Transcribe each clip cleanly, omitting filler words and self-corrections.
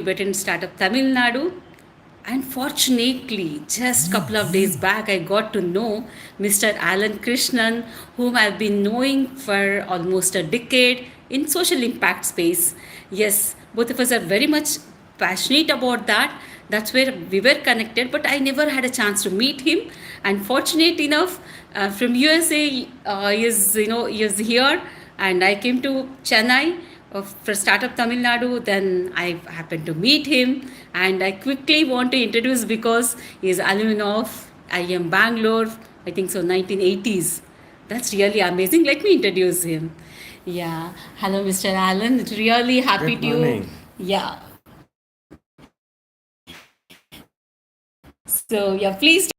Tibetan startup Tamil Nadu. And fortunately, just a couple of days back, I got to know Mr. Alan Krishnan, whom I've been knowing for almost a decade in social impact space. Yes, both of us are very much passionate about that. That's where we were connected, but I never had a chance to meet him. And fortunate enough, from USA, he is here, and I came to Chennai for Startup Tamil Nadu. Then I happened to meet him, and I quickly want to introduce because he is alumni of IM Bangalore. I think so, 1980s. That's really amazing. Let me introduce him. Yeah, hello, Mr. Allen. It's really happy Good to. morning. Yeah. So yeah, please.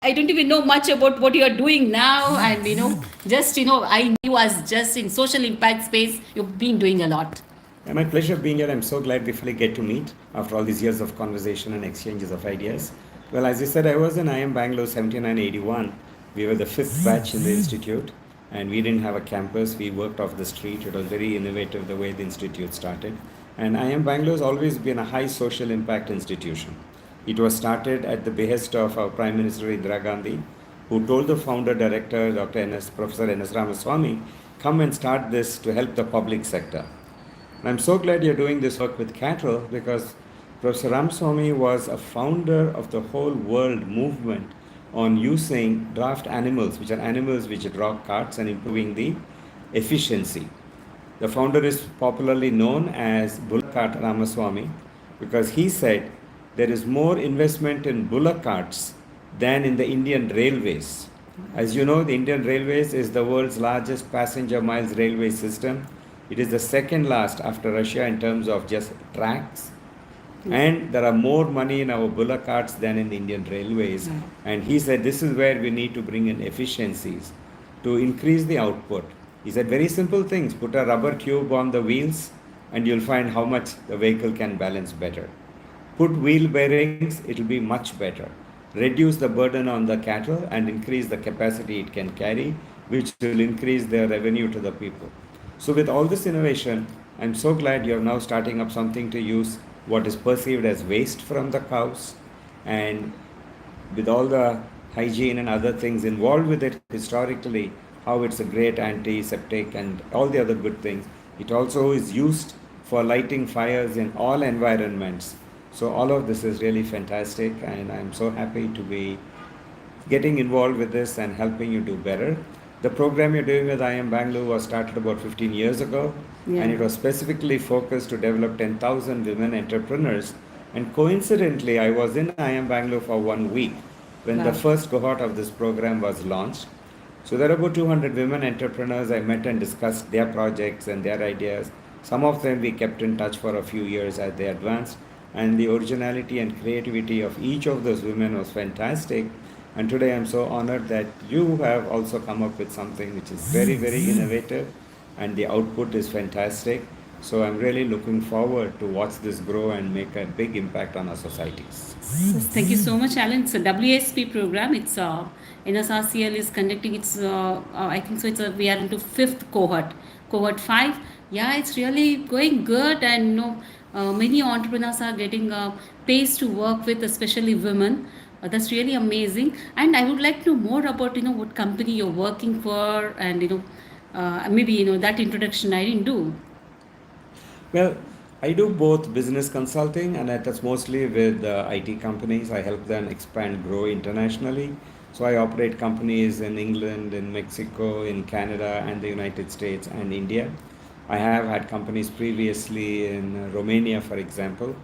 I don't even know much about what you are doing now, and just I knew as just in social impact space, you've been doing a lot. My pleasure being here. I'm so glad we finally get to meet after all these years of conversation and exchanges of ideas. Well, as you said, I was in IM Bangalore 7981. We were the fifth batch in the institute, and we didn't have a campus. We worked off the street. It was very innovative the way the institute started. And IM Bangalore has always been a high social impact institution. It was started at the behest of our Prime Minister Indira Gandhi, who told the founder director, Professor N.S. Ramaswamy, come and start this to help the public sector. And I'm so glad you're doing this work with cattle because Professor Ramaswamy was a founder of the whole world movement on using draft animals, which are animals which draw carts, and improving the efficiency. The founder is popularly known as Bullock Cart Ramaswamy because he said there is more investment in bullock carts than in the Indian railways. As you know, the Indian Railways is the world's largest passenger miles railway system. It is the second last after Russia in terms of just tracks. And there are more money in our bullock carts than in the Indian railways. And he said this is where we need to bring in efficiencies to increase the output. He said very simple things, put a rubber tube on the wheels and you'll find how much the vehicle can balance better. Put wheel bearings, it'll be much better. Reduce the burden on the cattle and increase the capacity it can carry, which will increase their revenue to the people. So with all this innovation, I'm so glad you're now starting up something to use what is perceived as waste from the cows, and with all the hygiene and other things involved with it historically, how it's a great antiseptic and all the other good things. It also is used for lighting fires in all environments. So all of this is really fantastic, and I'm so happy to be getting involved with this and helping you do better. The program you're doing with IM Bangalore was started about 15 years ago, and it was specifically focused to develop 10,000 women entrepreneurs. And coincidentally, I was in IM Bangalore for 1 week when the first cohort of this program was launched. So there are about 200 women entrepreneurs. I met and discussed their projects and their ideas. Some of them we kept in touch for a few years as they advanced. And the originality and creativity of each of those women was fantastic. And today I'm so honored that you have also come up with something which is very, very innovative, and the output is fantastic. So I'm really looking forward to watch this grow and make a big impact on our societies. Thank you so much, Alan. It's a WSP program. It's NSRCL is conducting. I think so. We are into fifth cohort 5. Yeah, it's really going good, and many entrepreneurs are getting pays to work with, especially women. That's really amazing. And I would like to know more about what company you're working for, and maybe that introduction I didn't do. Well, I do both business consulting, and that's mostly with IT companies. I help them expand, grow internationally. So I operate companies in England, in Mexico, in Canada, and the United States and India. I have had companies previously in Romania, for example,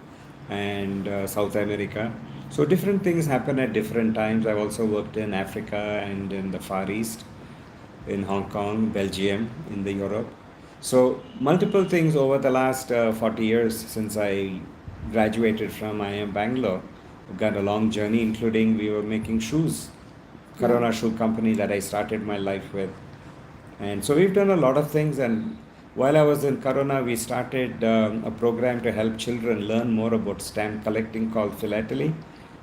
and South America. So different things happen at different times. I've also worked in Africa and in the Far East, in Hong Kong, Belgium, in the Europe. So multiple things over the last 40 years since I graduated from IM Bangalore. I've got a long journey, including we were making shoes, Corona shoe company that I started my life with. And so we've done a lot of things. And while I was in Corona, we started a program to help children learn more about stamp collecting called Philately.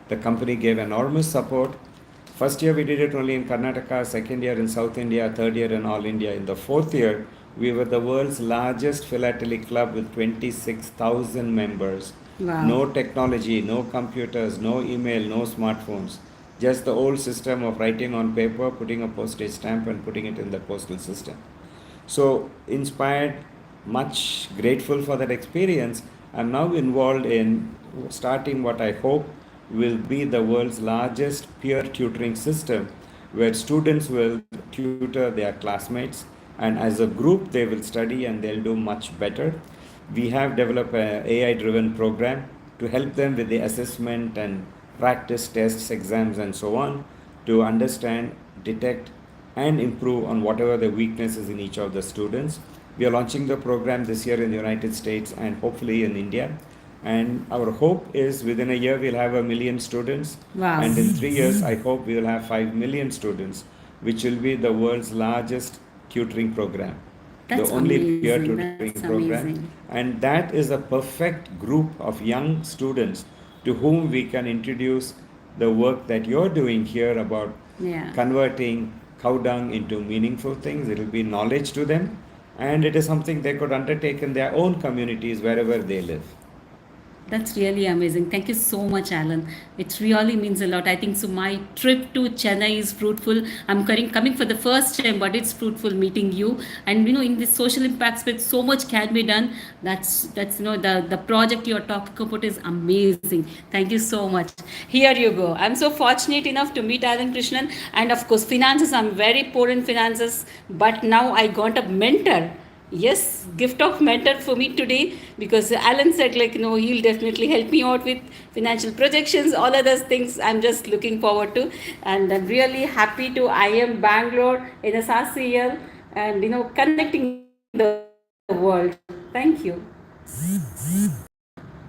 The company gave enormous support. First year we did it only in Karnataka, second year in South India, third year in all India. In the fourth year, we were the world's largest philately club with 26,000 members. Wow. No technology, no computers, no email, no smartphones. Just the old system of writing on paper, putting a postage stamp, and putting it in the postal system. So, inspired, much grateful for that experience, I'm now involved in starting what I hope will be the world's largest peer tutoring system where students will tutor their classmates, and as a group they will study and they'll do much better. We have developed an AI driven program to help them with the assessment and practice tests, exams, and so on to understand, detect, and improve on whatever the weaknesses in each of the students. We are launching the program this year in the United States and hopefully in India. And our hope is within a year we'll have 1 million students. Wow. And in 3 years, I hope we will have 5 million students, which will be the world's largest tutoring program. That's The only peer amazing. tutoring That's program. amazing. And that is a perfect group of young students to whom we can introduce the work that you're doing here about Yeah. converting cow dung into meaningful things. It will be knowledge to them, and it is something they could undertake in their own communities wherever they live. That's really amazing. Thank you so much, Alan. It really means a lot. I think so. My trip to Chennai is fruitful. I'm coming for the first time, but it's fruitful meeting you. And in this social impact space, so much can be done. That's the project you're talking about is amazing. Thank you so much. Here you go. I'm so fortunate enough to meet Alan Krishnan, and of course, finances. I'm very poor in finances, but now I got a mentor. Yes, gift of mentor for me today, because Alan said he'll definitely help me out with financial projections, all other things I'm just looking forward to. And I'm really happy to IM Bangalore in a SACL, and connecting the world. Thank you.